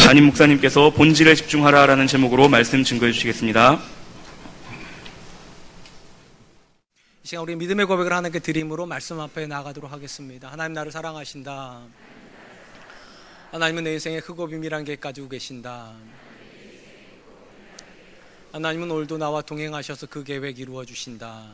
담임 목사님께서 본질에 집중하라라는 제목으로 말씀 증거해 주시겠습니다. 이 시간 우리 믿음의 고백을 하나님께 드림으로 말씀 앞에 나가도록 하겠습니다. 하나님 나를 사랑하신다. 하나님은 내 인생에 크고 비밀한 계획 가지고 계신다. 하나님은 오늘도 나와 동행하셔서 그 계획 이루어 주신다.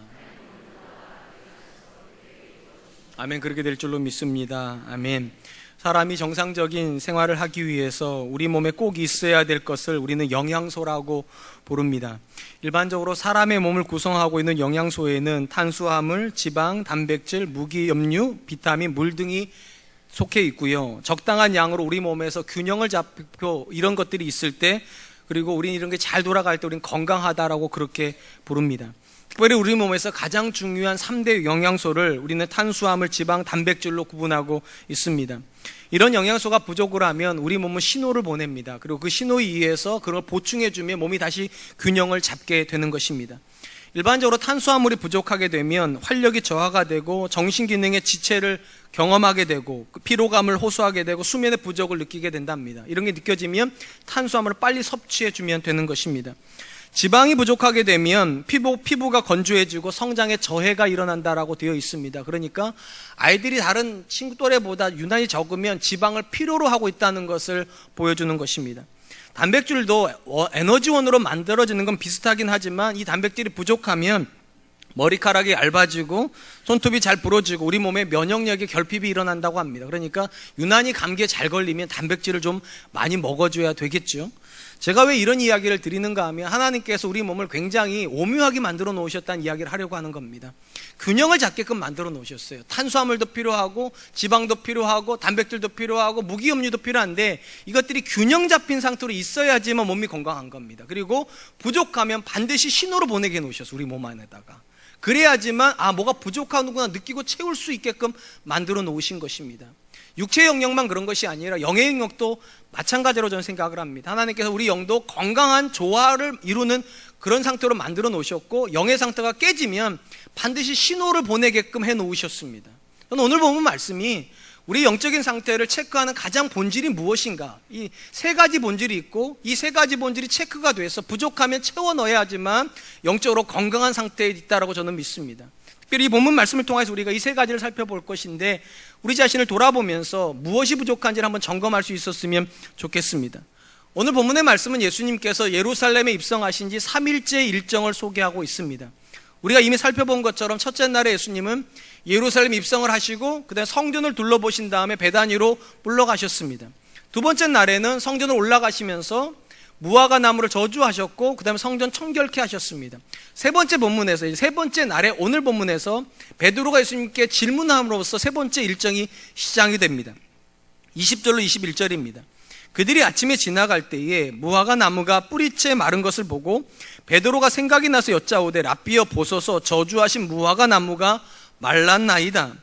아멘. 그렇게 될 줄로 믿습니다. 아멘. 사람이 정상적인 생활을 하기 위해서 우리 몸에 꼭 있어야 될 것을 우리는 영양소라고 부릅니다. 일반적으로 사람의 몸을 구성하고 있는 영양소에는 탄수화물, 지방, 단백질, 무기염류, 비타민, 물 등이 속해 있고요. 적당한 양으로 우리 몸에서 균형을 잡고 이런 것들이 있을 때, 그리고 우리는 이런 게 잘 돌아갈 때 우리는 건강하다라고 그렇게 부릅니다. 특별히 우리 몸에서 가장 중요한 3대 영양소를 우리는 탄수화물, 지방, 단백질로 구분하고 있습니다. 이런 영양소가 부족을 하면 우리 몸은 신호를 보냅니다. 그리고 그 신호에 의해서 그걸 보충해주면 몸이 다시 균형을 잡게 되는 것입니다. 일반적으로 탄수화물이 부족하게 되면 활력이 저하가 되고 정신기능의 지체를 경험하게 되고 피로감을 호소하게 되고 수면의 부족을 느끼게 된답니다. 이런 게 느껴지면 탄수화물을 빨리 섭취해주면 되는 것입니다. 지방이 부족하게 되면 피부가 건조해지고 성장에 저해가 일어난다라고 되어 있습니다. 그러니까 아이들이 다른 친구 또래보다 유난히 적으면 지방을 필요로 하고 있다는 것을 보여주는 것입니다. 단백질도 에너지원으로 만들어지는 건 비슷하긴 하지만 이 단백질이 부족하면 머리카락이 얇아지고 손톱이 잘 부러지고 우리 몸에 면역력의 결핍이 일어난다고 합니다. 그러니까 유난히 감기에 잘 걸리면 단백질을 좀 많이 먹어줘야 되겠죠. 제가 왜 이런 이야기를 드리는가 하면 하나님께서 우리 몸을 굉장히 오묘하게 만들어 놓으셨다는 이야기를 하려고 하는 겁니다. 균형을 잡게끔 만들어 놓으셨어요. 탄수화물도 필요하고 지방도 필요하고 단백질도 필요하고 무기염류도 필요한데 이것들이 균형 잡힌 상태로 있어야지만 몸이 건강한 겁니다. 그리고 부족하면 반드시 신호를 보내게 놓으셨어요. 우리 몸 안에다가. 그래야지만 뭐가 부족하는구나 느끼고 채울 수 있게끔 만들어 놓으신 것입니다. 육체의 영역만 그런 것이 아니라 영의 영역도 마찬가지로 저는 생각을 합니다. 하나님께서 우리 영도 건강한 조화를 이루는 그런 상태로 만들어 놓으셨고 영의 상태가 깨지면 반드시 신호를 보내게끔 해 놓으셨습니다. 저는 오늘 보면 말씀이 우리 영적인 상태를 체크하는 가장 본질이 무엇인가, 이 세 가지 본질이 있고 이 세 가지 본질이 체크가 돼서 부족하면 채워 넣어야지만 영적으로 건강한 상태에 있다라고 저는 믿습니다. 특별히 이 본문 말씀을 통해서 우리가 이 세 가지를 살펴볼 것인데 우리 자신을 돌아보면서 무엇이 부족한지를 한번 점검할 수 있었으면 좋겠습니다. 오늘 본문의 말씀은 예수님께서 예루살렘에 입성하신 지 3일째 일정을 소개하고 있습니다. 우리가 이미 살펴본 것처럼 첫째 날에 예수님은 예루살렘 입성을 하시고 그다음에 성전을 둘러보신 다음에 베다니로 물러가셨습니다. 두 번째 날에는 성전을 올라가시면서 무화과 나무를 저주하셨고 그다음에 성전 청결케 하셨습니다. 세 번째 본문에서 세 번째 날에 오늘 본문에서 베드로가 예수님께 질문함으로써 세 번째 일정이 시작이 됩니다. 20절로 21절입니다. 그들이 아침에 지나갈 때에 무화과 나무가 뿌리째 마른 것을 보고 베드로가 생각이 나서 여짜오되 랍비여 보소서 저주하신 무화과 나무가 말랐나이다.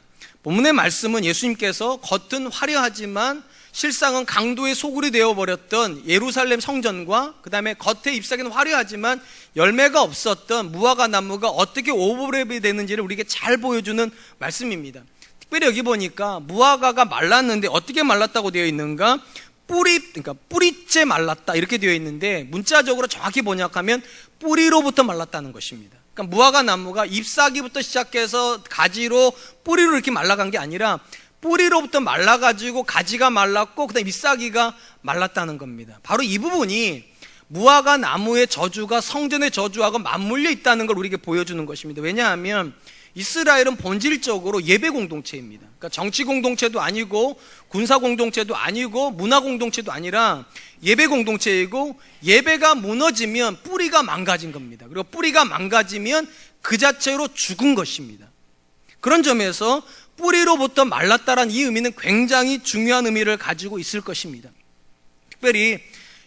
본문의 말씀은 예수님께서 겉은 화려하지만 실상은 강도의 소굴이 되어버렸던 예루살렘 성전과 그 다음에 겉에 잎사귀는 화려하지만 열매가 없었던 무화과 나무가 어떻게 오버랩이 되는지를 우리에게 잘 보여주는 말씀입니다. 특별히 여기 보니까 무화과가 말랐는데 어떻게 말랐다고 되어 있는가? 그러니까 뿌리째 말랐다 이렇게 되어 있는데 문자적으로 정확히 번역하면 뿌리로부터 말랐다는 것입니다. 그러니까 무화과 나무가 잎사귀부터 시작해서 가지로 뿌리로 이렇게 말라간 게 아니라 뿌리로부터 말라가지고 가지가 말랐고 그다음에 잎사귀가 말랐다는 겁니다. 바로 이 부분이 무화과 나무의 저주가 성전의 저주하고 맞물려 있다는 걸 우리에게 보여주는 것입니다. 왜냐하면 이스라엘은 본질적으로 예배 공동체입니다. 그러니까 정치 공동체도 아니고 군사 공동체도 아니고 문화 공동체도 아니라 예배 공동체이고 예배가 무너지면 뿌리가 망가진 겁니다. 그리고 뿌리가 망가지면 그 자체로 죽은 것입니다. 그런 점에서 뿌리로부터 말랐다라는 이 의미는 굉장히 중요한 의미를 가지고 있을 것입니다. 특별히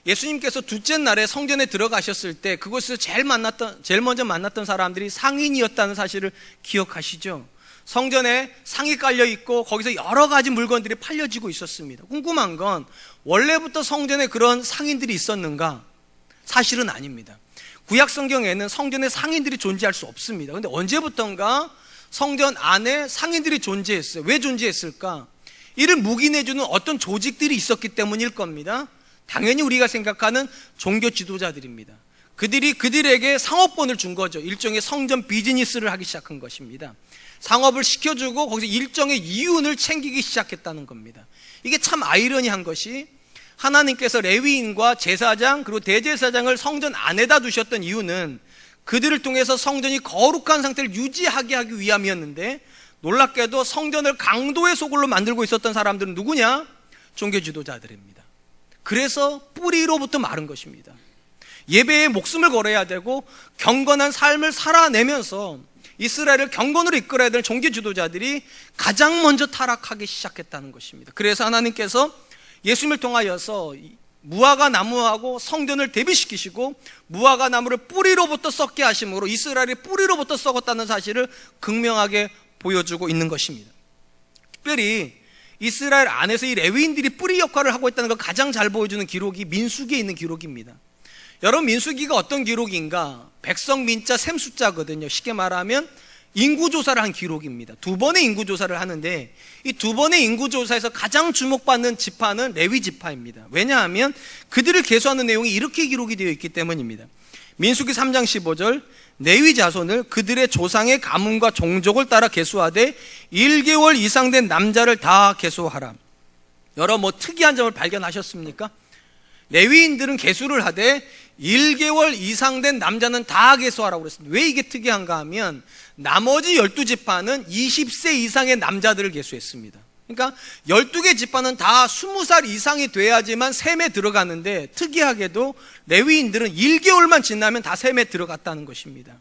예수님께서 둘째 날에 성전에 들어가셨을 때 그곳에서 제일 먼저 만났던 사람들이 상인이었다는 사실을 기억하시죠? 성전에 상이 깔려 있고 거기서 여러 가지 물건들이 팔려지고 있었습니다. 궁금한 건 원래부터 성전에 그런 상인들이 있었는가? 사실은 아닙니다. 구약 성경에는 성전에 상인들이 존재할 수 없습니다. 그런데 언제부턴가 성전 안에 상인들이 존재했어요. 왜 존재했을까? 이를 묵인해주는 어떤 조직들이 있었기 때문일 겁니다. 당연히 우리가 생각하는 종교 지도자들입니다. 그들이 그들에게 상업권을 준 거죠. 일종의 성전 비즈니스를 하기 시작한 것입니다. 상업을 시켜주고 거기서 일정의 이윤을 챙기기 시작했다는 겁니다. 이게 참 아이러니한 것이, 하나님께서 레위인과 제사장 그리고 대제사장을 성전 안에다 두셨던 이유는 그들을 통해서 성전이 거룩한 상태를 유지하게 하기 위함이었는데, 놀랍게도 성전을 강도의 소굴로 만들고 있었던 사람들은 누구냐? 종교 지도자들입니다. 그래서 뿌리로부터 마른 것입니다. 예배에 목숨을 걸어야 되고 경건한 삶을 살아내면서 이스라엘을 경건으로 이끌어야 될 종교 지도자들이 가장 먼저 타락하기 시작했다는 것입니다. 그래서 하나님께서 예수님을 통하여서 무화과 나무하고 성전을 대비시키시고 무화과 나무를 뿌리로부터 썩게 하심으로 이스라엘이 뿌리로부터 썩었다는 사실을 극명하게 보여주고 있는 것입니다. 특별히 이스라엘 안에서 이 레위인들이 뿌리 역할을 하고 있다는 걸 가장 잘 보여주는 기록이 민수기에 있는 기록입니다. 여러분, 민수기가 어떤 기록인가? 백성 민자 셈 숫자거든요. 쉽게 말하면 인구조사를 한 기록입니다. 2번의 인구조사를 하는데 이 2번의 인구조사에서 가장 주목받는 지파는 레위 지파입니다. 왜냐하면 그들을 계수하는 내용이 이렇게 기록이 되어 있기 때문입니다. 민수기 3장 15절, 레위 자손을 그들의 조상의 가문과 종족을 따라 계수하되 1개월 이상 된 남자를 다 계수하라. 여러 특이한 점을 발견하셨습니까? 레위인들은 계수를 하되 1개월 이상 된 남자는 다 계수하라고 그랬습니다. 왜 이게 특이한가 하면 나머지 12지파는 20세 이상의 남자들을 계수했습니다. 그러니까 12개 지파는 다 20살 이상이 돼야지만 셈에 들어가는데, 특이하게도 레위인들은 1개월만 지나면 다 셈에 들어갔다는 것입니다.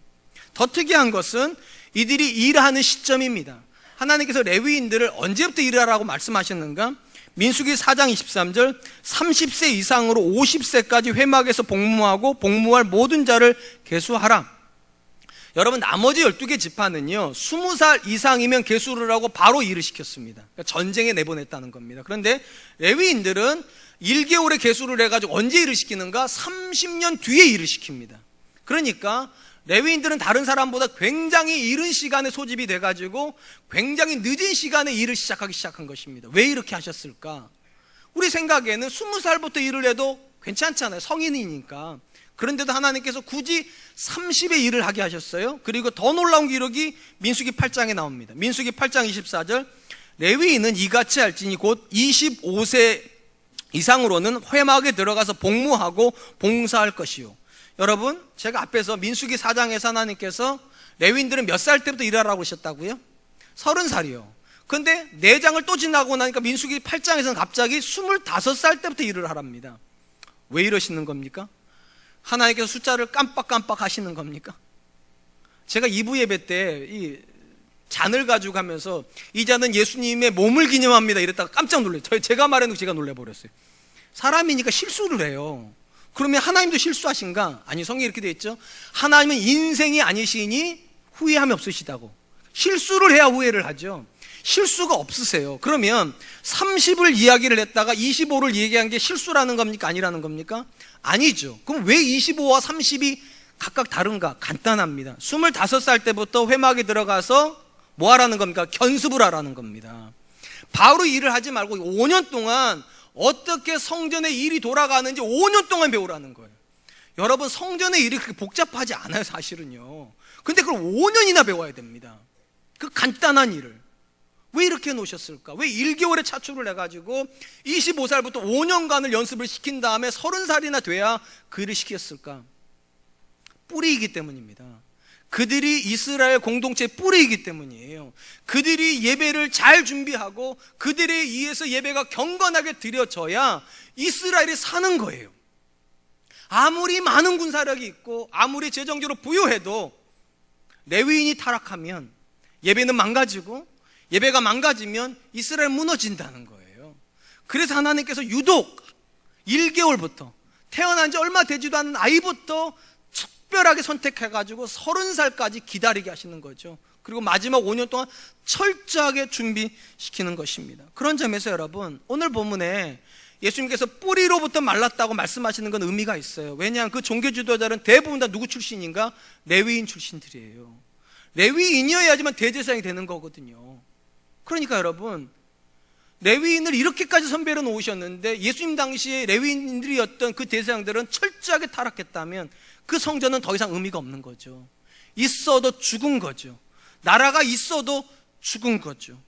더 특이한 것은 이들이 일하는 시점입니다. 하나님께서 레위인들을 언제부터 일하라고 말씀하셨는가? 민수기 4장 23절, 30세 이상으로 50세까지 회막에서 복무하고 복무할 모든 자를 계수하라. 여러분, 나머지 12개 지파는요 20살 이상이면 계수를 하고 바로 일을 시켰습니다. 그러니까 전쟁에 내보냈다는 겁니다. 그런데 레위인들은 1개월에 계수를 해가지고 언제 일을 시키는가? 30년 뒤에 일을 시킵니다. 그러니까 레위인들은 다른 사람보다 굉장히 이른 시간에 소집이 돼가지고 굉장히 늦은 시간에 일을 시작하기 시작한 것입니다. 왜 이렇게 하셨을까? 우리 생각에는 20살부터 일을 해도 괜찮잖아요. 성인이니까. 그런데도 하나님께서 굳이 30에 일을 하게 하셨어요. 그리고 더 놀라운 기록이 민수기 8장에 나옵니다. 민수기 8장 24절, 레위인은 이같이 할지니 곧 25세 이상으로는 회막에 들어가서 복무하고 봉사할 것이요. 여러분, 제가 앞에서 민수기 4장에서 하나님께서 레위인들은 몇 살 때부터 일하라고 하셨다고요? 30살이요. 근데 4장을 또 지나고 나니까 민수기 8장에서는 갑자기 25살 때부터 일을 하랍니다. 왜 이러시는 겁니까? 하나님께서 숫자를 깜빡깜빡 하시는 겁니까? 제가 2부 예배 때 이 잔을 가지고 가면서 이 잔은 예수님의 몸을 기념합니다 이랬다가 깜짝 놀랐어요. 제가 말해놓고 제가 놀라버렸어요. 사람이니까 실수를 해요. 그러면 하나님도 실수하신가? 아니, 성경에 이렇게 되어 있죠. 하나님은 인생이 아니시니 후회함이 없으시다고. 실수를 해야 후회를 하죠. 실수가 없으세요. 그러면 30을 이야기를 했다가 25를 얘기한 게 실수라는 겁니까? 아니라는 겁니까? 아니죠. 그럼 왜 25와 30이 각각 다른가? 간단합니다. 25살 때부터 회막에 들어가서 뭐 하라는 겁니까? 견습을 하라는 겁니다. 바로 일을 하지 말고 5년 동안 어떻게 성전의 일이 돌아가는지 5년 동안 배우라는 거예요. 여러분, 성전의 일이 그렇게 복잡하지 않아요, 사실은요. 근데 그걸 5년이나 배워야 됩니다. 그 간단한 일을. 왜 이렇게 해놓으셨을까? 왜 1개월에 차출을 해가지고 25살부터 5년간을 연습을 시킨 다음에 30살이나 돼야 그 일을 시켰을까? 뿌리이기 때문입니다. 그들이 이스라엘 공동체의 뿌리이기 때문이에요. 그들이 예배를 잘 준비하고 그들에 의해서 예배가 경건하게 드려져야 이스라엘이 사는 거예요. 아무리 많은 군사력이 있고 아무리 재정적으로 부유해도 레위인이 타락하면 예배는 망가지고, 예배가 망가지면 이스라엘 무너진다는 거예요. 그래서 하나님께서 유독 1개월부터 태어난 지 얼마 되지도 않은 아이부터 특별하게 선택해가지고 30살까지 기다리게 하시는 거죠. 그리고 마지막 5년 동안 철저하게 준비시키는 것입니다. 그런 점에서 여러분, 오늘 본문에 예수님께서 뿌리로부터 말랐다고 말씀하시는 건 의미가 있어요. 왜냐하면 그 종교 지도자들은 대부분 다 누구 출신인가? 레위인 출신들이에요. 레위인이어야지만 대제사장이 되는 거거든요. 그러니까 여러분, 레위인을 이렇게까지 선별해 놓으셨는데 예수님 당시에 레위인들이었던 그 대제사장들은 철저하게 타락했다면 그 성전은 더 이상 의미가 없는 거죠. 있어도 죽은 거죠. 나라가 있어도 죽은 거죠.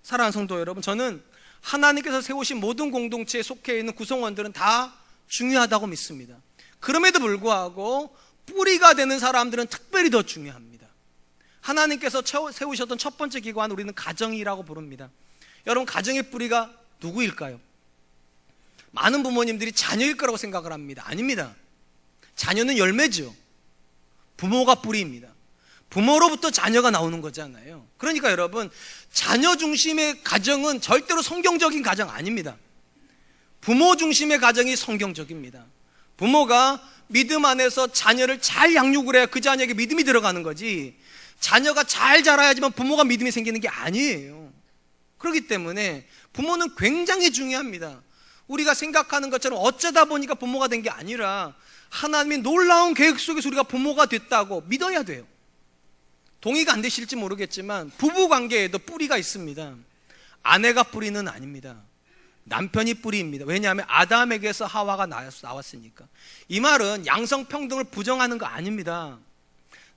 사랑하는 성도 여러분, 저는 하나님께서 세우신 모든 공동체에 속해 있는 구성원들은 다 중요하다고 믿습니다. 그럼에도 불구하고 뿌리가 되는 사람들은 특별히 더 중요합니다. 하나님께서 세우셨던 첫 번째 기관, 우리는 가정이라고 부릅니다. 여러분, 가정의 뿌리가 누구일까요? 많은 부모님들이 자녀일 거라고 생각을 합니다. 아닙니다. 자녀는 열매죠. 부모가 뿌리입니다. 부모로부터 자녀가 나오는 거잖아요. 그러니까 여러분, 자녀 중심의 가정은 절대로 성경적인 가정 아닙니다. 부모 중심의 가정이 성경적입니다. 부모가 믿음 안에서 자녀를 잘 양육을 해야 그 자녀에게 믿음이 들어가는 거지, 자녀가 잘 자라야지만 부모가 믿음이 생기는 게 아니에요. 그렇기 때문에 부모는 굉장히 중요합니다. 우리가 생각하는 것처럼 어쩌다 보니까 부모가 된 게 아니라 하나님의 놀라운 계획 속에서 우리가 부모가 됐다고 믿어야 돼요. 동의가 안 되실지 모르겠지만 부부 관계에도 뿌리가 있습니다. 아내가 뿌리는 아닙니다. 남편이 뿌리입니다. 왜냐하면 아담에게서 하와가 나왔으니까. 이 말은 양성평등을 부정하는 거 아닙니다.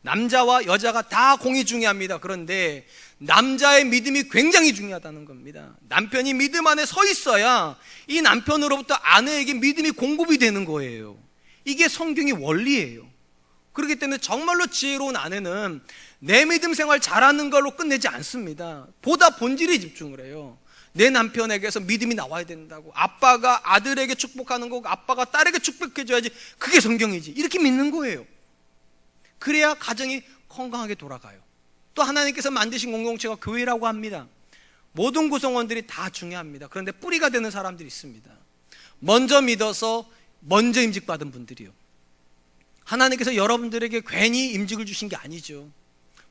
남자와 여자가 다 공이 중요합니다. 그런데 남자의 믿음이 굉장히 중요하다는 겁니다. 남편이 믿음 안에 서 있어야 이 남편으로부터 아내에게 믿음이 공급이 되는 거예요. 이게 성경의 원리예요. 그렇기 때문에 정말로 지혜로운 아내는 내 믿음 생활 잘하는 걸로 끝내지 않습니다. 보다 본질에 집중을 해요. 내 남편에게서 믿음이 나와야 된다고. 아빠가 아들에게 축복하는 거고 아빠가 딸에게 축복해줘야지, 그게 성경이지, 이렇게 믿는 거예요. 그래야 가정이 건강하게 돌아가요. 또 하나님께서 만드신 공동체가 교회라고 합니다. 모든 구성원들이 다 중요합니다. 그런데 뿌리가 되는 사람들이 있습니다. 먼저 믿어서 먼저 임직받은 분들이요. 하나님께서 여러분들에게 괜히 임직을 주신 게 아니죠.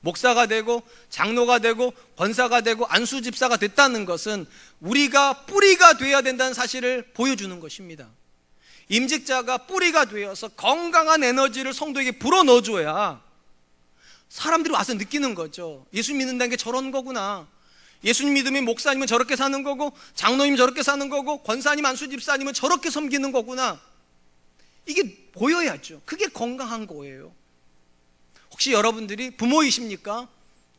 목사가 되고 장로가 되고 권사가 되고 안수집사가 됐다는 것은 우리가 뿌리가 되어야 된다는 사실을 보여주는 것입니다. 임직자가 뿌리가 되어서 건강한 에너지를 성도에게 불어넣어줘야 사람들이 와서 느끼는 거죠. 예수 믿는다는 게 저런 거구나. 예수님 믿으면 목사님은 저렇게 사는 거고, 장로님 저렇게 사는 거고, 권사님 안수집사님은 저렇게 섬기는 거구나. 이게 보여야죠. 그게 건강한 거예요. 혹시 여러분들이 부모이십니까?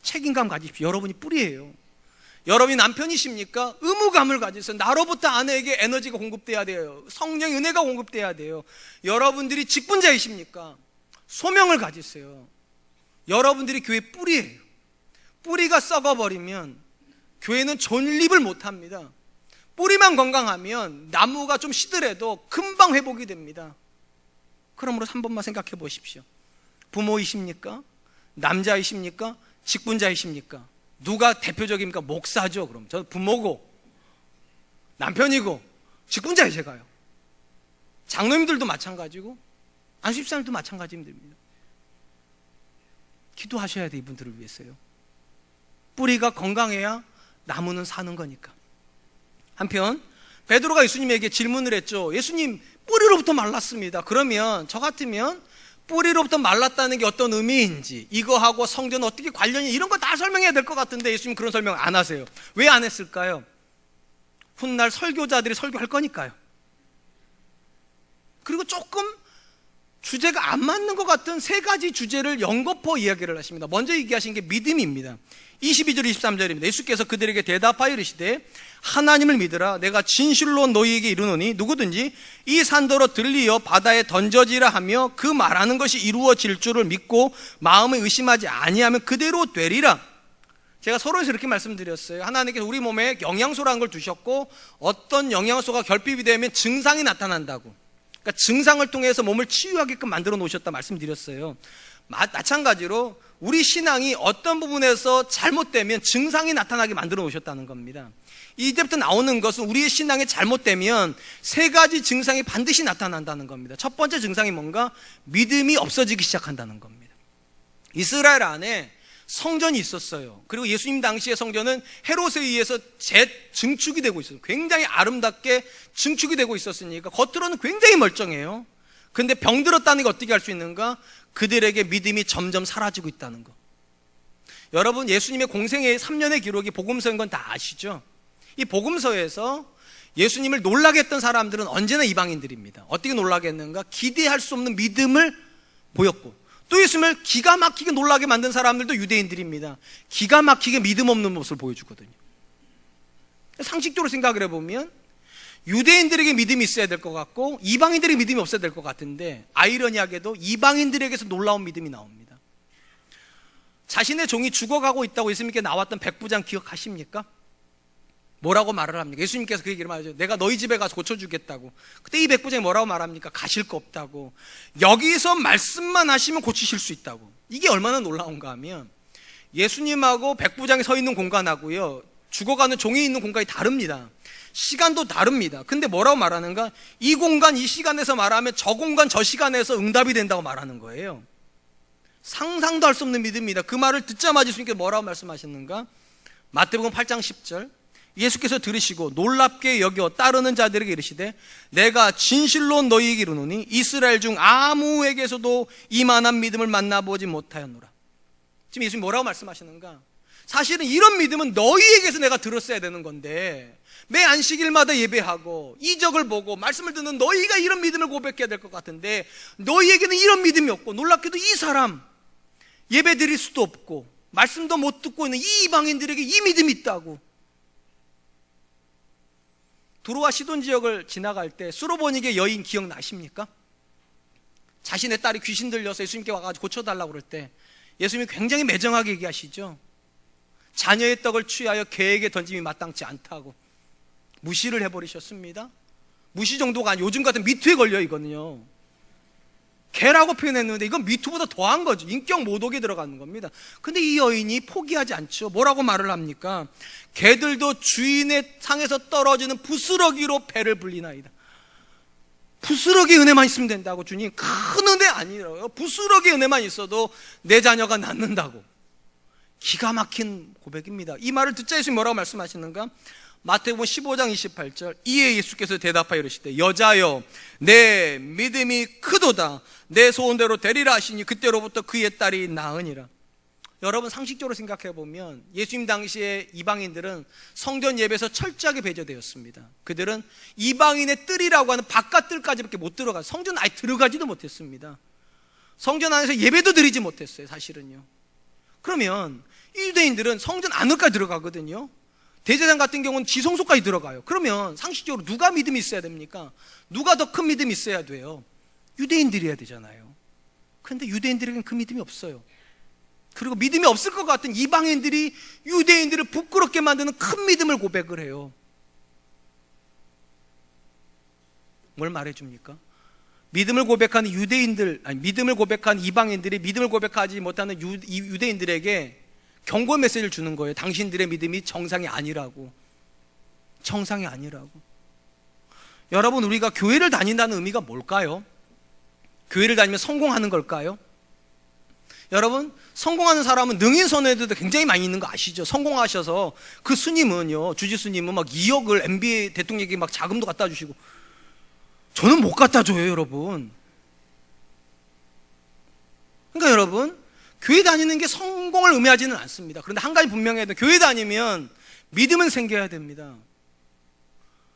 책임감 가지십시오. 여러분이 뿌리예요. 여러분이 남편이십니까? 의무감을 가지세요. 나로부터 아내에게 에너지가 공급돼야 돼요. 성령의 은혜가 공급돼야 돼요. 여러분들이 직분자이십니까? 소명을 가지세요. 여러분들이 교회 뿌리예요. 뿌리가 썩어버리면 교회는 존립을 못합니다. 뿌리만 건강하면 나무가 좀 시들해도 금방 회복이 됩니다. 그러므로 한 번만 생각해 보십시오. 부모이십니까? 남자이십니까? 직분자이십니까? 누가 대표적입니까? 목사죠. 그럼 저 부모고 남편이고 직분자예요. 제가요. 장로님들도 마찬가지고 안수집사님도 마찬가지입니다. 기도하셔야 돼. 이분들을 위해서요. 뿌리가 건강해야 나무는 사는 거니까. 한편 베드로가 예수님에게 질문을 했죠. 예수님, 뿌리로부터 말랐습니다. 그러면 저 같으면 뿌리로부터 말랐다는 게 어떤 의미인지, 이거하고 성전은 어떻게 관련이, 이런 거 다 설명해야 될 것 같은데 예수님 그런 설명 안 하세요. 왜 안 했을까요? 훗날 설교자들이 설교할 거니까요. 그리고 조금 주제가 안 맞는 것 같은 세 가지 주제를 연거푸어 이야기를 하십니다. 먼저 얘기하신 게 믿음입니다. 22절 23절입니다. 예수께서 그들에게 대답하여 이르시되 하나님을 믿으라. 내가 진실로 너희에게 이르노니 누구든지 이 산더러 들리어 바다에 던져지라 하며 그 말하는 것이 이루어질 줄을 믿고 마음에 의심하지 아니하면 그대로 되리라. 제가 서론에서 이렇게 말씀드렸어요. 하나님께서 우리 몸에 영양소라는 걸 두셨고 어떤 영양소가 결핍이 되면 증상이 나타난다고. 그러니까 증상을 통해서 몸을 치유하게끔 만들어 놓으셨다 말씀드렸어요. 마찬가지로 우리 신앙이 어떤 부분에서 잘못되면 증상이 나타나게 만들어 놓으셨다는 겁니다. 이제부터 나오는 것은 우리의 신앙이 잘못되면 세 가지 증상이 반드시 나타난다는 겁니다. 첫 번째 증상이 뭔가? 믿음이 없어지기 시작한다는 겁니다. 이스라엘 안에 성전이 있었어요. 그리고 예수님 당시의 성전은 헤롯에 의해서 재증축이 되고 있었어요. 굉장히 아름답게 증축이 되고 있었으니까 겉으로는 굉장히 멀쩡해요. 그런데 병들었다는 게 어떻게 할 수 있는가? 그들에게 믿음이 점점 사라지고 있다는 거. 여러분, 예수님의 공생의 3년의 기록이 복음서인 건 다 아시죠? 이 복음서에서 예수님을 놀라게 했던 사람들은 언제나 이방인들입니다. 어떻게 놀라게 했는가? 기대할 수 없는 믿음을 보였고, 또 예수님을 기가 막히게 놀라게 만든 사람들도 유대인들입니다. 기가 막히게 믿음 없는 모습을 보여주거든요. 상식적으로 생각을 해보면 유대인들에게 믿음이 있어야 될 것 같고 이방인들에게 믿음이 없어야 될 것 같은데, 아이러니하게도 이방인들에게서 놀라운 믿음이 나옵니다. 자신의 종이 죽어가고 있다고 예수님께 나왔던 백부장 기억하십니까? 뭐라고 말을 합니까? 예수님께서 그 얘기를 말하죠. 내가 너희 집에 가서 고쳐주겠다고. 그때 이 백부장이 뭐라고 말합니까? 가실 거 없다고. 여기서 말씀만 하시면 고치실 수 있다고. 이게 얼마나 놀라운가 하면, 예수님하고 백부장이 서 있는 공간하고요, 죽어가는 종이 있는 공간이 다릅니다. 시간도 다릅니다. 근데 뭐라고 말하는가? 이 공간, 이 시간에서 말하면 저 공간, 저 시간에서 응답이 된다고 말하는 거예요. 상상도 할 수 없는 믿음입니다. 그 말을 듣자마자 예수님께서 뭐라고 말씀하셨는가? 마태복음 8장 10절, 예수께서 들으시고 놀랍게 여겨 따르는 자들에게 이르시되, 내가 진실로 너희에게 이르노니 이스라엘 중 아무에게서도 이만한 믿음을 만나보지 못하였노라. 지금 예수님이 뭐라고 말씀하시는가? 사실은 이런 믿음은 너희에게서 내가 들었어야 되는 건데, 매 안식일마다 예배하고 이적을 보고 말씀을 듣는 너희가 이런 믿음을 고백해야 될 것 같은데, 너희에게는 이런 믿음이 없고, 놀랍게도 이 사람 예배 드릴 수도 없고 말씀도 못 듣고 있는 이 이방인들에게 이 믿음이 있다고. 두로와 시돈 지역을 지나갈 때 수로보니게 여인 기억나십니까? 자신의 딸이 귀신 들려서 예수님께 와가지고 고쳐달라고 그럴 때 예수님이 굉장히 매정하게 얘기하시죠. 자녀의 떡을 취하여 개에게 던짐이 마땅치 않다고 무시를 해버리셨습니다. 무시 정도가 아니고 요즘 같은 미투에 걸려 있거든요. 개라고 표현했는데 이건 미투보다 더한 거죠. 인격 모독에 들어가는 겁니다. 근데 이 여인이 포기하지 않죠. 뭐라고 말을 합니까? 개들도 주인의 상에서 떨어지는 부스러기로 배를 불리나이다. 부스러기 은혜만 있으면 된다고. 주님, 큰 은혜 아니라고요. 부스러기 은혜만 있어도 내 자녀가 낫는다고. 기가 막힌 고백입니다. 이 말을 듣자 예수님이 뭐라고 말씀하시는가? 마태복음 15장 28절, 이에 예수께서 대답하여 이르시되, 여자여 내 믿음이 크도다, 내 소원대로 되리라 하시니 그때로부터 그의 딸이 나으니라. 여러분, 상식적으로 생각해 보면 예수님 당시에 이방인들은 성전 예배에서 철저하게 배제되었습니다. 그들은 이방인의 뜰이라고 하는 바깥 뜰까지밖에 못 들어가서 성전 아예 들어가지도 못했습니다. 성전 안에서 예배도 드리지 못했어요, 사실은요. 그러면 이 유대인들은 성전 안으로까지 들어가거든요. 대제사장 같은 경우는 지성소까지 들어가요. 그러면 상식적으로 누가 믿음이 있어야 됩니까? 누가 더 큰 믿음이 있어야 돼요? 유대인들이어야 되잖아요. 그런데 유대인들에게는 그 믿음이 없어요. 그리고 믿음이 없을 것 같은 이방인들이 유대인들을 부끄럽게 만드는 큰 믿음을 고백을 해요. 뭘 말해줍니까? 믿음을 고백하는 유대인들, 아니 믿음을 고백하는 이방인들이 믿음을 고백하지 못하는 유대인들에게 경고 메시지를 주는 거예요. 당신들의 믿음이 정상이 아니라고. 정상이 아니라고. 여러분, 우리가 교회를 다닌다는 의미가 뭘까요? 교회를 다니면 성공하는 걸까요? 여러분, 성공하는 사람은 능인선에도 굉장히 많이 있는 거 아시죠? 성공하셔서 그 스님은요, 주지 스님은 막 2억을 MBA 대통령에게 막 자금도 갖다 주시고, 저는 못 갖다 줘요, 여러분. 그러니까 여러분, 교회 다니는 게 성공을 의미하지는 않습니다. 그런데 한 가지 분명해도 교회 다니면 믿음은 생겨야 됩니다.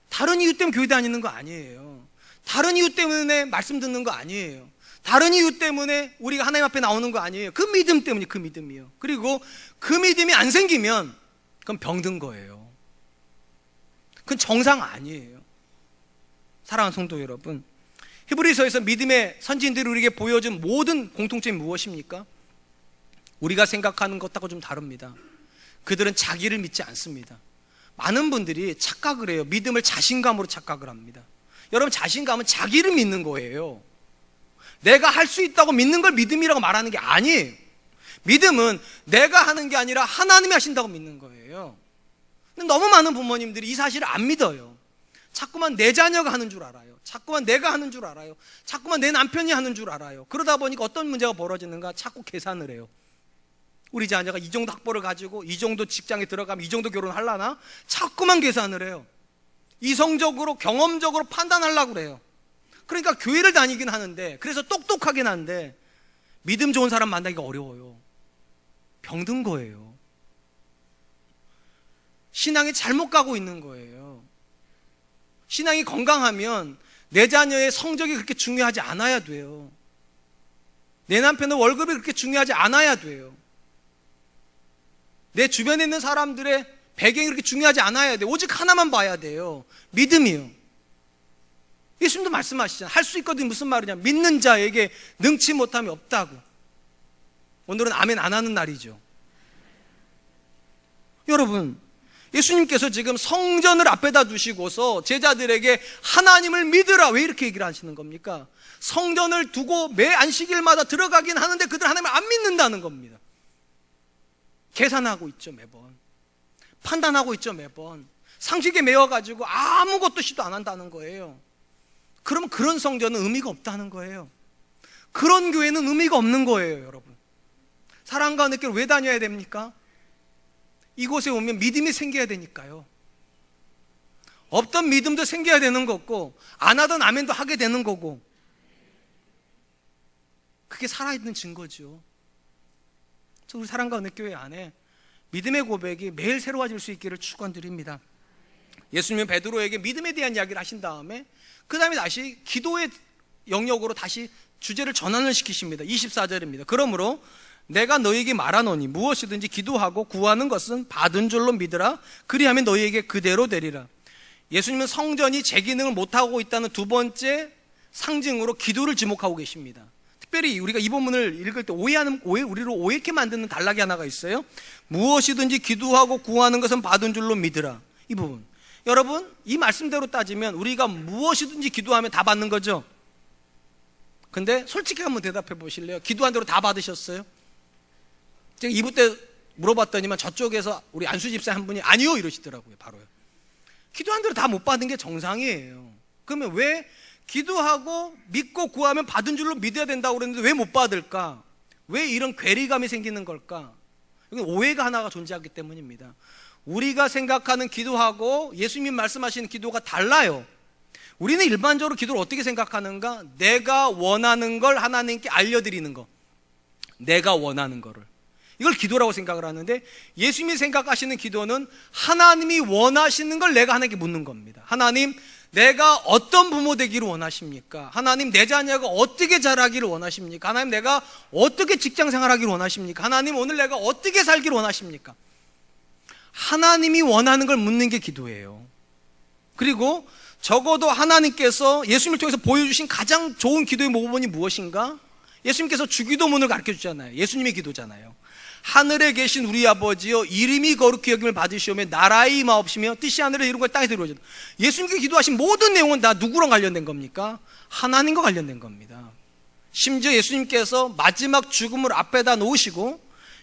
다른 이유 때문에 교회 다니는 거 아니에요. 다른 이유 때문에 말씀 듣는 거 아니에요. 다른 이유 때문에 우리가 하나님 앞에 나오는 거 아니에요. 그 믿음 때문에, 그 믿음이요. 그리고 그 믿음이 안 생기면 그건 병든 거예요. 그건 정상 아니에요. 사랑하는 성도 여러분, 히브리서에서 믿음의 선진들이 우리에게 보여준 모든 공통점이 무엇입니까? 우리가 생각하는 것하고 좀 다릅니다. 그들은 자기를 믿지 않습니다. 많은 분들이 착각을 해요. 믿음을 자신감으로 착각을 합니다. 여러분, 자신감은 자기를 믿는 거예요. 내가 할 수 있다고 믿는 걸 믿음이라고 말하는 게 아니에요. 믿음은 내가 하는 게 아니라 하나님이 하신다고 믿는 거예요. 근데 너무 많은 부모님들이 이 사실을 안 믿어요. 자꾸만 내 자녀가 하는 줄 알아요. 자꾸만 내가 하는 줄 알아요. 자꾸만 내 남편이 하는 줄 알아요. 그러다 보니까 어떤 문제가 벌어지는가? 자꾸 계산을 해요. 우리 자녀가 이 정도 학벌을 가지고 이 정도 직장에 들어가면 이 정도 결혼하려나? 자꾸만 계산을 해요. 이성적으로 경험적으로 판단하려고 그래요. 그러니까 교회를 다니긴 하는데, 그래서 똑똑하긴 한데 믿음 좋은 사람 만나기가 어려워요. 병든 거예요. 신앙이 잘못 가고 있는 거예요. 신앙이 건강하면 내 자녀의 성적이 그렇게 중요하지 않아야 돼요. 내 남편의 월급이 그렇게 중요하지 않아야 돼요. 내 주변에 있는 사람들의 배경이 그렇게 중요하지 않아야 돼요. 오직 하나만 봐야 돼요. 믿음이요. 예수님도 말씀하시잖아요. 할 수 있거든. 무슨 말이냐? 믿는 자에게 능치 못함이 없다고. 오늘은 아멘 안 하는 날이죠. 여러분, 예수님께서 지금 성전을 앞에다 두시고서 제자들에게 하나님을 믿으라, 왜 이렇게 얘기를 하시는 겁니까? 성전을 두고 매 안식일마다 들어가긴 하는데 그들 하나님을 안 믿는다는 겁니다. 계산하고 있죠, 매번. 판단하고 있죠, 매번. 상식에 매여가지고 아무것도 시도 안 한다는 거예요. 그러면 그런 성전은 의미가 없다는 거예요. 그런 교회는 의미가 없는 거예요, 여러분. 사랑과 은혜교회를 왜 다녀야 됩니까? 이곳에 오면 믿음이 생겨야 되니까요. 없던 믿음도 생겨야 되는 거고, 안 하던 아멘도 하게 되는 거고, 그게 살아있는 증거죠. 우리 사랑과 은혜교회 안에 믿음의 고백이 매일 새로워질 수 있기를 축원드립니다. 예수님은 베드로에게 믿음에 대한 이야기를 하신 다음에 그 다음에 다시 기도의 영역으로 다시 주제를 전환을 시키십니다. 24절입니다. 그러므로 내가 너희에게 말하노니 무엇이든지 기도하고 구하는 것은 받은 줄로 믿으라. 그리하면 너희에게 그대로 되리라. 예수님은 성전이 제 기능을 못하고 있다는 두 번째 상징으로 기도를 지목하고 계십니다. 특별히 우리가 이 본문을 읽을 때 우리를 오해케 만드는 단락이 하나가 있어요. 무엇이든지 기도하고 구하는 것은 받은 줄로 믿으라. 이 부분. 여러분, 이 말씀대로 따지면 우리가 무엇이든지 기도하면 다 받는 거죠. 근데 솔직히 한번 대답해 보실래요? 기도한 대로 다 받으셨어요? 제가 2부 때 물어봤더니만 저쪽에서 우리 안수 집사 한 분이 아니요 이러시더라고요. 바로요. 기도한 대로 다 못 받은 게 정상이에요. 그러면 왜 기도하고 믿고 구하면 받은 줄로 믿어야 된다고 그랬는데 왜 못 받을까? 왜 이런 괴리감이 생기는 걸까? 여기 오해가 하나가 존재하기 때문입니다. 우리가 생각하는 기도하고 예수님 말씀하시는 기도가 달라요. 우리는 일반적으로 기도를 어떻게 생각하는가? 내가 원하는 걸 하나님께 알려드리는 거. 내가 원하는 거를. 이걸 기도라고 생각을 하는데, 예수님이 생각하시는 기도는 하나님이 원하시는 걸 내가 하나님께 묻는 겁니다. 하나님, 내가 어떤 부모 되기를 원하십니까? 하나님, 내 자녀가 어떻게 자라기를 원하십니까? 하나님, 내가 어떻게 직장 생활하기를 원하십니까? 하나님, 오늘 내가 어떻게 살기를 원하십니까? 하나님이 원하는 걸 묻는 게 기도예요. 그리고 적어도 하나님께서 예수님을 통해서 보여주신 가장 좋은 기도의 모범이 무엇인가? 예수님께서 주기도문을 가르쳐 주잖아요. 예수님의 기도잖아요. 하늘에 계신 우리 아버지여, 이름이 거룩히 여김을 받으시오며 나라의 임하옵시며 뜻이 하늘에 이룬 것 땅에서 이루어진다. 예수님께 기도하신 모든 내용은 다 누구랑 관련된 겁니까? 하나님과 관련된 겁니다. 심지어 예수님께서 마지막 죽음을 앞에다 놓으시고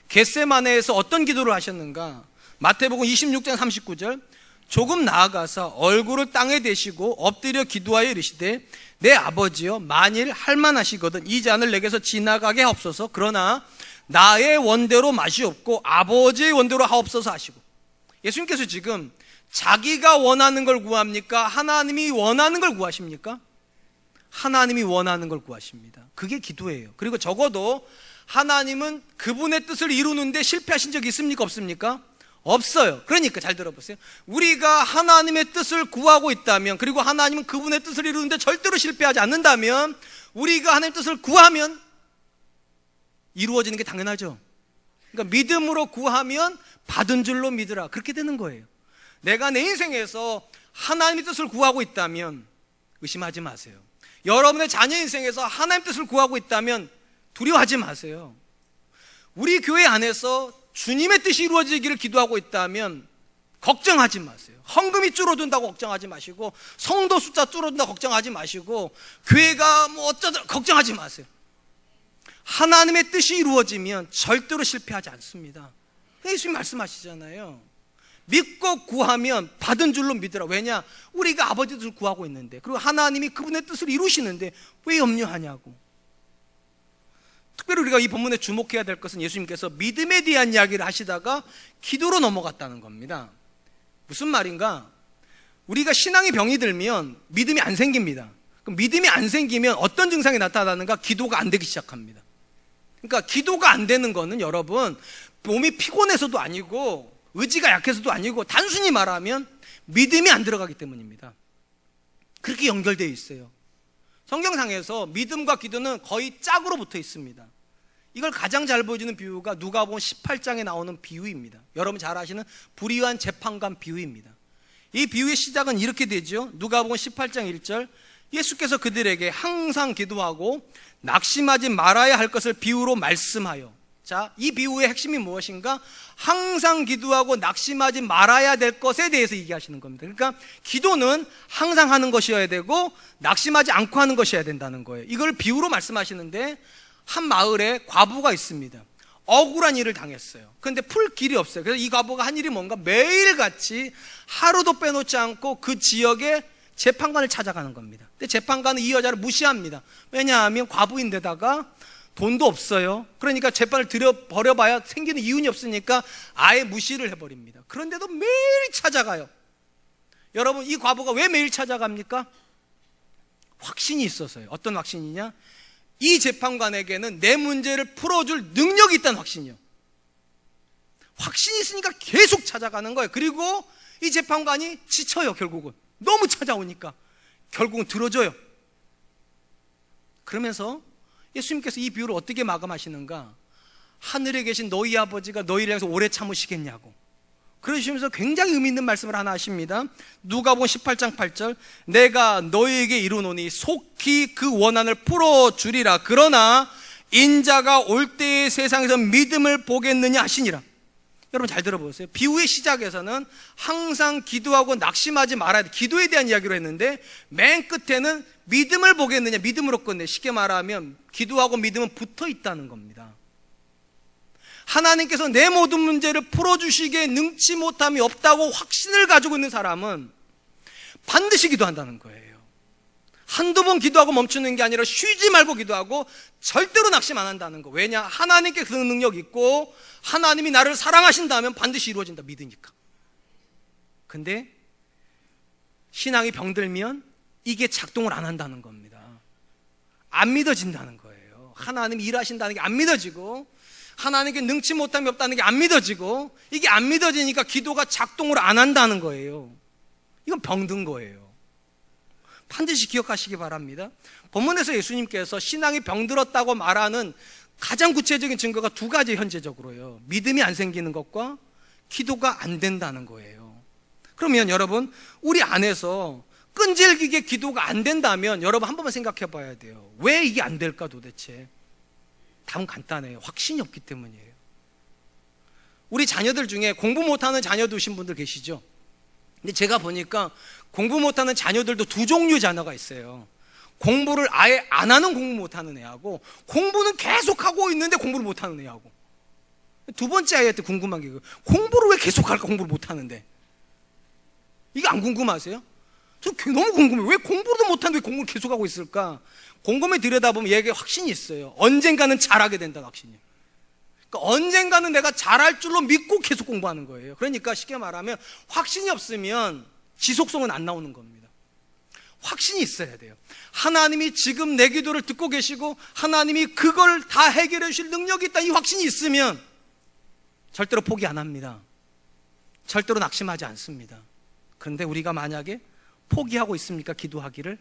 겟세마네에서 어떤 기도를 하셨는가? 마태복음 26장 39절, 조금 나아가서 얼굴을 땅에 대시고 엎드려 기도하여 이르시되 내 아버지여, 만일 할만하시거든 이 잔을 내게서 지나가게 하옵소서. 그러나 나의 원대로 마시옵고 아버지의 원대로 하옵소서 하시고. 예수님께서 지금 자기가 원하는 걸 구합니까? 하나님이 원하는 걸 구하십니까? 하나님이 원하는 걸 구하십니다. 그게 기도예요. 그리고 적어도 하나님은 그분의 뜻을 이루는데 실패하신 적이 있습니까? 없습니까? 없어요. 그러니까 잘 들어보세요. 우리가 하나님의 뜻을 구하고 있다면, 그리고 하나님은 그분의 뜻을 이루는데 절대로 실패하지 않는다면, 우리가 하나님의 뜻을 구하면 이루어지는 게 당연하죠. 그러니까 믿음으로 구하면 받은 줄로 믿으라. 그렇게 되는 거예요. 내가 내 인생에서 하나님의 뜻을 구하고 있다면 의심하지 마세요. 여러분의 자녀 인생에서 하나님의 뜻을 구하고 있다면 두려워하지 마세요. 우리 교회 안에서 주님의 뜻이 이루어지기를 기도하고 있다면 걱정하지 마세요. 헌금이 줄어든다고 걱정하지 마시고, 성도 숫자 줄어든다고 걱정하지 마시고, 교회가 뭐 어쩌다 걱정하지 마세요. 하나님의 뜻이 이루어지면 절대로 실패하지 않습니다. 예수님 말씀하시잖아요. 믿고 구하면 받은 줄로 믿으라. 왜냐? 우리가 아버지 뜻을 구하고 있는데, 그리고 하나님이 그분의 뜻을 이루시는데 왜 염려하냐고. 특별히 우리가 이 본문에 주목해야 될 것은 예수님께서 믿음에 대한 이야기를 하시다가 기도로 넘어갔다는 겁니다. 무슨 말인가? 우리가 신앙의 병이 들면 믿음이 안 생깁니다. 그럼 믿음이 안 생기면 어떤 증상이 나타나는가? 기도가 안 되기 시작합니다. 그러니까 기도가 안 되는 거는 여러분, 몸이 피곤해서도 아니고 의지가 약해서도 아니고 단순히 말하면 믿음이 안 들어가기 때문입니다. 그렇게 연결되어 있어요. 성경상에서 믿음과 기도는 거의 짝으로 붙어 있습니다. 이걸 가장 잘 보여주는 비유가 누가복음 18장에 나오는 비유입니다. 여러분 잘 아시는 불의한 재판관 비유입니다. 이 비유의 시작은 이렇게 되죠. 누가복음 18장 1절, 예수께서 그들에게 항상 기도하고 낙심하지 말아야 할 것을 비유로 말씀하여. 자, 이 비유의 핵심이 무엇인가? 항상 기도하고 낙심하지 말아야 될 것에 대해서 얘기하시는 겁니다. 그러니까 기도는 항상 하는 것이어야 되고 낙심하지 않고 하는 것이어야 된다는 거예요. 이걸 비유로 말씀하시는데, 한 마을에 과부가 있습니다. 억울한 일을 당했어요. 그런데 풀 길이 없어요. 그래서 이 과부가 한 일이 뭔가 매일같이 하루도 빼놓지 않고 그 지역의 재판관을 찾아가는 겁니다. 근데 재판관은 이 여자를 무시합니다. 왜냐하면 과부인데다가 돈도 없어요. 그러니까 재판을 들여버려봐야 생기는 이윤이 없으니까 아예 무시를 해버립니다. 그런데도 매일 찾아가요. 여러분, 이 과부가 왜 매일 찾아갑니까? 확신이 있어서요. 어떤 확신이냐? 이 재판관에게는 내 문제를 풀어줄 능력이 있다는 확신이요. 확신이 있으니까 계속 찾아가는 거예요. 그리고 이 재판관이 지쳐요. 결국은 너무 찾아오니까 결국은 들어줘요. 그러면서 예수님께서 이 비유를 어떻게 마감하시는가? 하늘에 계신 너희 아버지가 너희를 향해서 오래 참으시겠냐고 그러시면서 굉장히 의미 있는 말씀을 하나 하십니다. 누가복음 18장 8절, 내가 너희에게 이르노니 속히 그 원한을 풀어주리라. 그러나 인자가 올 때의 세상에서 믿음을 보겠느냐 하시니라. 여러분 잘 들어보세요. 비유의 시작에서는 항상 기도하고 낙심하지 말아야 돼. 기도에 대한 이야기로 했는데 맨 끝에는 믿음을 보겠느냐, 믿음으로 끝내. 쉽게 말하면 기도하고 믿음은 붙어 있다는 겁니다. 하나님께서 내 모든 문제를 풀어주시기에 능치 못함이 없다고 확신을 가지고 있는 사람은 반드시 기도한다는 거예요. 한두 번 기도하고 멈추는 게 아니라 쉬지 말고 기도하고 절대로 낙심 안 한다는 거. 왜냐? 하나님께 그 능력이 있고 하나님이 나를 사랑하신다면 반드시 이루어진다 믿으니까. 근데 신앙이 병들면 이게 작동을 안 한다는 겁니다. 안 믿어진다는 거예요. 하나님이 일하신다는 게 안 믿어지고 하나님께 능치 못함이 없다는 게 안 믿어지고 이게 안 믿어지니까 기도가 작동을 안 한다는 거예요. 이건 병든 거예요. 반드시 기억하시기 바랍니다. 본문에서 예수님께서 신앙이 병들었다고 말하는 가장 구체적인 증거가 두 가지 현재적으로요. 믿음이 안 생기는 것과 기도가 안 된다는 거예요. 그러면 여러분, 우리 안에서 끈질기게 기도가 안 된다면 여러분 한 번만 생각해 봐야 돼요. 왜 이게 안 될까 도대체? 답은 간단해요. 확신이 없기 때문이에요. 우리 자녀들 중에 공부 못하는 자녀 두신 분들 계시죠? 근데 제가 보니까 공부 못하는 자녀들도 두 종류의 자녀가 있어요. 공부를 아예 안 하는 공부 못하는 애하고 공부는 계속하고 있는데 공부를 못하는 애하고. 두 번째 아이한테 궁금한 게 공부를 왜 계속할까? 공부를 못하는데. 이게 안 궁금하세요? 저 너무 궁금해요. 왜 공부도 못하는데 왜 공부를 계속하고 있을까? 곰곰이 들여다보면 얘에게 확신이 있어요. 언젠가는 잘하게 된다는 확신이에요. 그러니까 언젠가는 내가 잘할 줄로 믿고 계속 공부하는 거예요. 그러니까 쉽게 말하면 확신이 없으면 지속성은 안 나오는 겁니다. 확신이 있어야 돼요. 하나님이 지금 내 기도를 듣고 계시고 하나님이 그걸 다 해결해 주실 능력이 있다. 이 확신이 있으면 절대로 포기 안 합니다. 절대로 낙심하지 않습니다. 그런데 우리가 만약에 포기하고 있습니까? 기도하기를?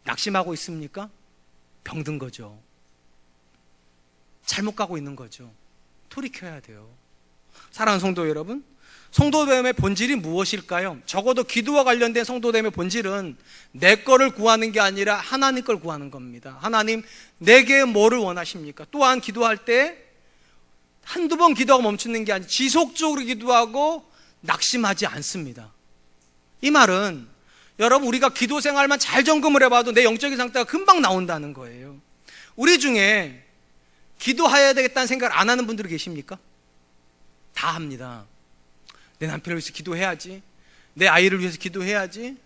낙심하고 있습니까? 병든 거죠. 잘못 가고 있는 거죠. 돌이켜야 돼요. 사랑하는 성도 여러분, 성도됨의 본질이 무엇일까요? 적어도 기도와 관련된 성도됨의 본질은 내 거를 구하는 게 아니라 하나님 걸 구하는 겁니다. 하나님, 내게 뭐를 원하십니까? 또한 기도할 때 한두 번 기도하고 멈추는 게 아니라 지속적으로 기도하고 낙심하지 않습니다. 이 말은 여러분, 우리가 기도 생활만 잘 점검을 해봐도 내 영적인 상태가 금방 나온다는 거예요. 우리 중에 기도해야 되겠다는 생각을 안 하는 분들이 계십니까? 다 합니다. 내 남편을 위해서 기도해야지, 내 아이를 위해서 기도해야지,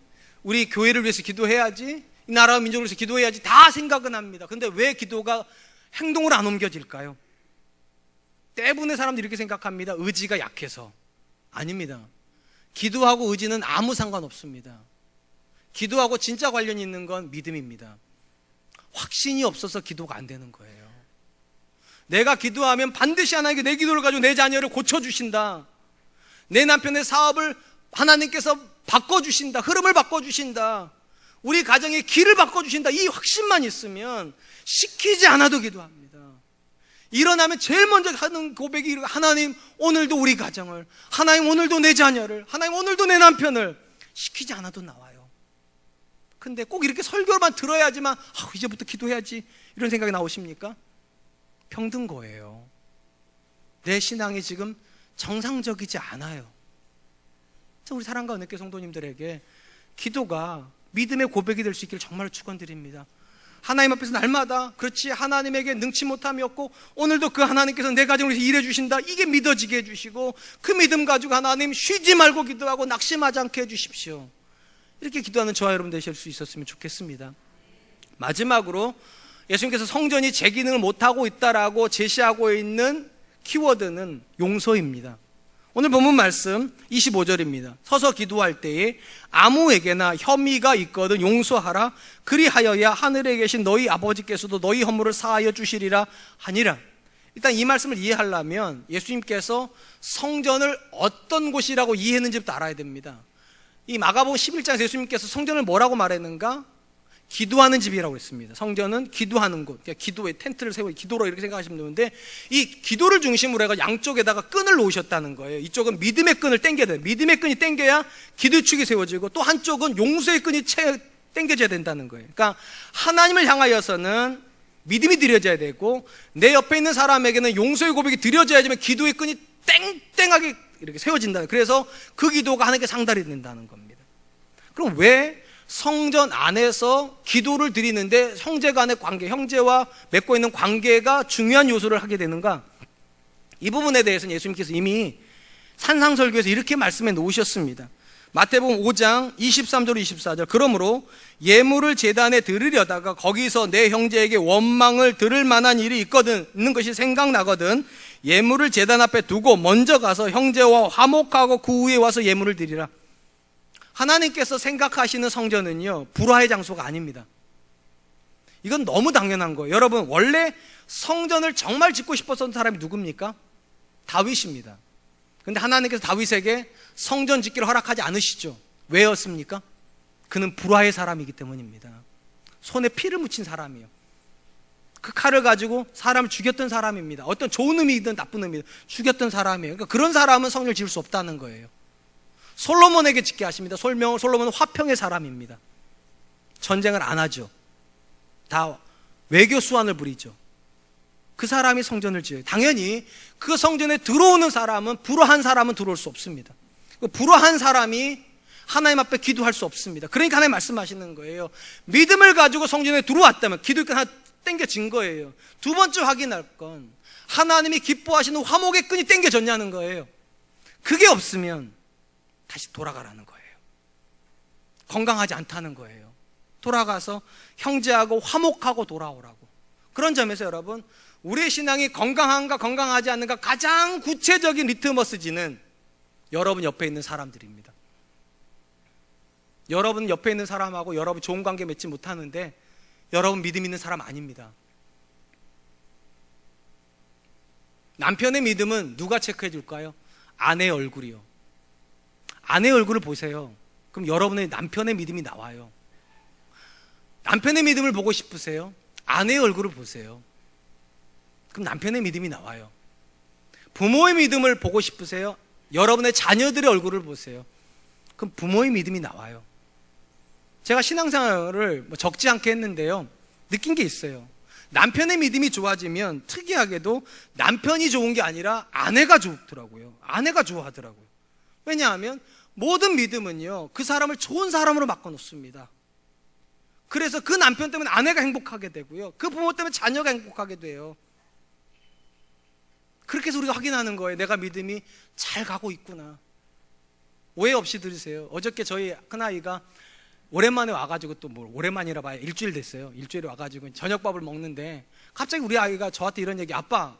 우리 교회를 위해서 기도해야지, 이 나라와 민족을 위해서 기도해야지, 다 생각은 합니다. 근데 왜 기도가 행동으로 안 옮겨질까요? 대부분의 사람들이 이렇게 생각합니다. 의지가 약해서. 아닙니다. 기도하고 의지는 아무 상관없습니다. 기도하고 진짜 관련이 있는 건 믿음입니다. 확신이 없어서 기도가 안 되는 거예요. 내가 기도하면 반드시 하나님께 내 기도를 가지고 내 자녀를 고쳐주신다. 내 남편의 사업을 하나님께서 바꿔주신다, 흐름을 바꿔주신다, 우리 가정의 길을 바꿔주신다, 이 확신만 있으면 시키지 않아도 기도합니다. 일어나면 제일 먼저 하는 고백이 하나님 오늘도 우리 가정을, 하나님 오늘도 내 자녀를, 하나님 오늘도 내 남편을, 시키지 않아도 나와요. 근데 꼭 이렇게 설교만 들어야지만 이제부터 기도해야지 이런 생각이 나오십니까? 병든 거예요. 내 신앙이 지금 정상적이지 않아요. 우리 사랑과 은혜교회 성도님들에게 기도가 믿음의 고백이 될 수 있기를 정말로 축원드립니다. 하나님 앞에서 날마다 그렇지, 하나님에게 능치 못함이 없고 오늘도 그 하나님께서 내 가정을 위해서 일해 주신다, 이게 믿어지게 해주시고 그 믿음 가지고 하나님 쉬지 말고 기도하고 낙심하지 않게 해주십시오. 이렇게 기도하는 저와 여러분 되실 수 있었으면 좋겠습니다. 마지막으로 예수님께서 성전이 제 기능을 못하고 있다라고 제시하고 있는 키워드는 용서입니다. 오늘 본문 말씀 25절입니다. 서서 기도할 때에 아무에게나 혐의가 있거든 용서하라. 그리하여야 하늘에 계신 너희 아버지께서도 너희 허물을 사하여 주시리라 하니라. 일단 이 말씀을 이해하려면 예수님께서 성전을 어떤 곳이라고 이해했는지부터 알아야 됩니다. 이 마가복음 11장에서 예수님께서 성전을 뭐라고 말했는가? 기도하는 집이라고 했습니다. 성전은 기도하는 곳, 그러니까 기도의 텐트를 세우고 기도로 이렇게 생각하시면 되는데, 이 기도를 중심으로 해서 양쪽에다가 끈을 놓으셨다는 거예요. 이쪽은 믿음의 끈을 당겨야 돼요. 믿음의 끈이 당겨야 기도의 축이 세워지고, 또 한쪽은 용서의 끈이 당겨져야 된다는 거예요. 그러니까 하나님을 향하여서는 믿음이 드려져야 되고, 내 옆에 있는 사람에게는 용서의 고백이 드려져야지만 기도의 끈이 땡땡하게 이렇게 세워진다. 그래서 그 기도가 하나님께 상달이 된다는 겁니다. 그럼 왜 성전 안에서 기도를 드리는데 형제 간의 관계, 형제와 맺고 있는 관계가 중요한 요소를 하게 되는가? 이 부분에 대해서는 예수님께서 이미 산상설교에서 이렇게 말씀해 놓으셨습니다. 마태복음 5장 23절 24절. 그러므로 예물을 제단에 드리려다가 거기서 내 형제에게 원망을 들을 만한 일이 있는 것이 생각나거든 예물을 제단 앞에 두고 먼저 가서 형제와 화목하고 그 후에 와서 예물을 드리라. 하나님께서 생각하시는 성전은요, 불화의 장소가 아닙니다. 이건 너무 당연한 거예요. 여러분, 원래 성전을 정말 짓고 싶었던 사람이 누굽니까? 다윗입니다. 근데 하나님께서 다윗에게 성전 짓기를 허락하지 않으시죠. 왜였습니까? 그는 불화의 사람이기 때문입니다. 손에 피를 묻힌 사람이에요. 그 칼을 가지고 사람을 죽였던 사람입니다. 어떤 좋은 의미든 나쁜 의미든 죽였던 사람이에요. 그러니까 그런 사람은 성전을 지을 수 없다는 거예요. 솔로몬에게 짓게 하십니다. 솔로몬은 화평의 사람입니다. 전쟁을 안 하죠. 다 외교 수완을 부리죠. 그 사람이 성전을 지어요. 당연히 그 성전에 들어오는 사람은, 불화한 사람은 들어올 수 없습니다. 불화한 사람이 하나님 앞에 기도할 수 없습니다. 그러니까 하나님 말씀하시는 거예요. 믿음을 가지고 성전에 들어왔다면 기도의 끈 하나 땡겨진 거예요. 두 번째 확인할 건 하나님이 기뻐하시는 화목의 끈이 땡겨졌냐는 거예요. 그게 없으면 다시 돌아가라는 거예요. 건강하지 않다는 거예요. 돌아가서 형제하고 화목하고 돌아오라고. 그런 점에서 여러분, 우리의 신앙이 건강한가 건강하지 않는가 가장 구체적인 리트머스지는 여러분 옆에 있는 사람들입니다. 여러분 옆에 있는 사람하고 여러분 좋은 관계 맺지 못하는데 여러분 믿음 있는 사람 아닙니다. 남편의 믿음은 누가 체크해 줄까요? 아내의 얼굴이요. 아내의 얼굴을 보세요. 그럼 여러분의 남편의 믿음이 나와요. 남편의 믿음을 보고 싶으세요? 아내의 얼굴을 보세요. 그럼 남편의 믿음이 나와요. 부모의 믿음을 보고 싶으세요? 여러분의 자녀들의 얼굴을 보세요. 그럼 부모의 믿음이 나와요. 제가 신앙생활을 적지 않게 했는데요, 느낀 게 있어요. 남편의 믿음이 좋아지면 특이하게도 남편이 좋은 게 아니라 아내가 좋더라고요. 아내가 좋아하더라고요. 왜냐하면 모든 믿음은요, 그 사람을 좋은 사람으로 바꿔놓습니다. 그래서 그 남편 때문에 아내가 행복하게 되고요, 그 부모 때문에 자녀가 행복하게 돼요. 그렇게 해서 우리가 확인하는 거예요. 내가 믿음이 잘 가고 있구나. 오해 없이 들으세요. 어저께 저희 큰아이가 오랜만에 와가지고, 또 뭐 오랜만이라 봐야 일주일 됐어요. 일주일에 와가지고 저녁밥을 먹는데 갑자기 우리 아이가 저한테 이런 얘기, 아빠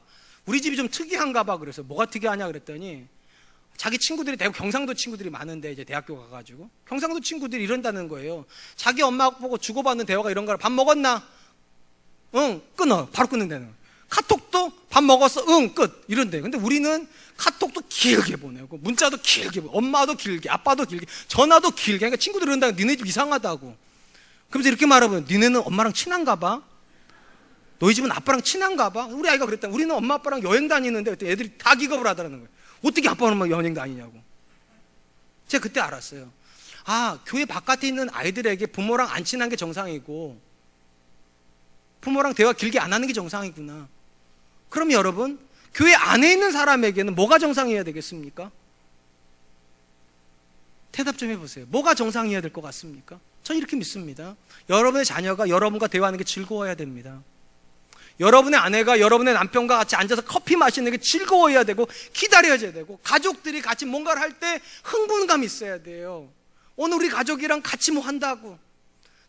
우리 집이 좀 특이한가 봐. 그래서 뭐가 특이하냐 그랬더니 자기 친구들이 대구 경상도 친구들이 많은데 이제 대학교 가가지고 경상도 친구들이 이런다는 거예요. 자기 엄마 보고 주고받는 대화가 이런 거라. 밥 먹었나? 응, 끊어. 바로 끊는다는 거예요. 카톡도 밥 먹었어? 응, 끝. 이런데. 근데 우리는 카톡도 길게 보내고, 문자도 길게 보내고, 엄마도 길게, 아빠도 길게, 전화도 길게. 그러니까 친구들이 그런다. 니네 집 이상하다고. 그러면서 이렇게 말하면, 니네는 엄마랑 친한가 봐? 너희 집은 아빠랑 친한가 봐? 우리 아이가 그랬다. 우리는 엄마 아빠랑 여행 다니는데 애들이 다 기겁을 하더라는 거예요. 어떻게 아빠랑 엄마 여행 다니냐고. 제가 그때 알았어요. 아, 교회 바깥에 있는 아이들에게 부모랑 안 친한 게 정상이고 부모랑 대화 길게 안 하는 게 정상이구나. 그럼 여러분, 교회 안에 있는 사람에게는 뭐가 정상이어야 되겠습니까? 대답 좀 해보세요. 뭐가 정상이어야 될 것 같습니까? 전 이렇게 믿습니다. 여러분의 자녀가 여러분과 대화하는 게 즐거워야 됩니다. 여러분의 아내가 여러분의 남편과 같이 앉아서 커피 마시는 게 즐거워야 되고 기다려져야 되고 가족들이 같이 뭔가를 할 때 흥분감이 있어야 돼요. 오늘 우리 가족이랑 같이 뭐 한다고,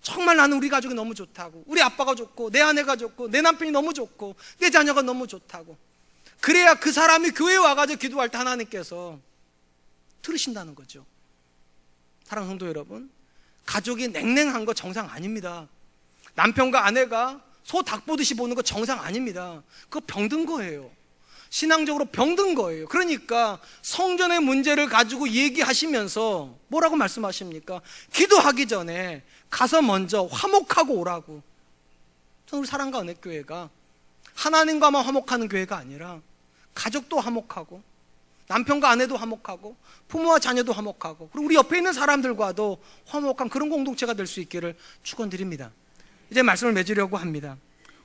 정말 나는 우리 가족이 너무 좋다고, 우리 아빠가 좋고 내 아내가 좋고 내 남편이 너무 좋고 내 자녀가 너무 좋다고, 그래야 그 사람이 교회에 와가지고 기도할 때 하나님께서 들으신다는 거죠. 사랑하는 성도 여러분, 가족이 냉랭한 거 정상 아닙니다. 남편과 아내가 소 닭 보듯이 보는 거 정상 아닙니다. 그거 병든 거예요. 신앙적으로 병든 거예요. 그러니까 성전의 문제를 가지고 얘기하시면서 뭐라고 말씀하십니까? 기도하기 전에 가서 먼저 화목하고 오라고. 저는 우리 사랑과 은혜교회가 하나님과만 화목하는 교회가 아니라 가족도 화목하고 남편과 아내도 화목하고 부모와 자녀도 화목하고 그리고 우리 옆에 있는 사람들과도 화목한 그런 공동체가 될 수 있기를 축원드립니다. 이제 말씀을 맺으려고 합니다.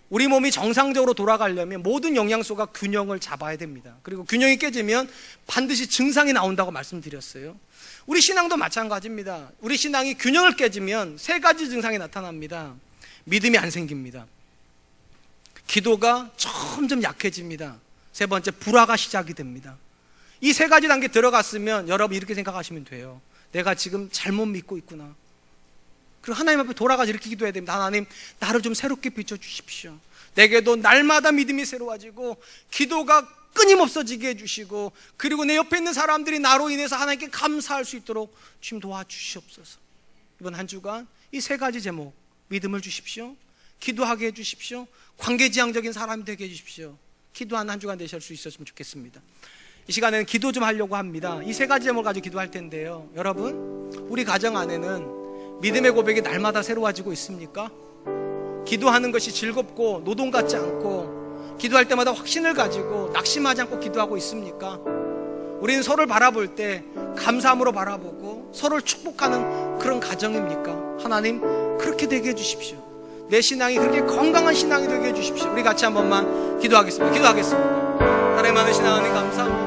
우리 몸이 정상적으로 돌아가려면 모든 영양소가 균형을 잡아야 됩니다. 그리고 균형이 깨지면 반드시 증상이 나온다고 말씀드렸어요. 우리 신앙도 마찬가지입니다. 우리 신앙이 균형을 깨지면 세 가지 증상이 나타납니다. 믿음이 안 생깁니다. 기도가 점점 약해집니다. 세 번째, 불화가 시작이 됩니다. 이 세 가지 단계 들어갔으면 여러분 이렇게 생각하시면 돼요. 내가 지금 잘못 믿고 있구나. 그리고 하나님 앞에 돌아가서 이렇게 기도해야 됩니다. 하나님, 나를 좀 새롭게 비춰주십시오. 내게도 날마다 믿음이 새로워지고 기도가 끊임없어지게 해주시고 그리고 내 옆에 있는 사람들이 나로 인해서 하나님께 감사할 수 있도록 주님 도와주시옵소서. 이번 한 주간 이 세 가지 제목, 믿음을 주십시오, 기도하게 해주십시오, 관계지향적인 사람이 되게 해주십시오. 기도하는 한 주간 되실 수 있었으면 좋겠습니다. 이 시간에는 기도 좀 하려고 합니다. 이 세 가지 제목을 가지고 기도할 텐데요. 여러분, 우리 가정 안에는 믿음의 고백이 날마다 새로워지고 있습니까? 기도하는 것이 즐겁고 노동 같지 않고 기도할 때마다 확신을 가지고 낙심하지 않고 기도하고 있습니까? 우리는 서로를 바라볼 때 감사함으로 바라보고 서로를 축복하는 그런 가정입니까? 하나님, 그렇게 되게 해주십시오. 내 신앙이 그렇게 건강한 신앙이 되게 해주십시오. 우리 같이 한 번만 기도하겠습니다. 하나님 많으신 하나님 감사합니다.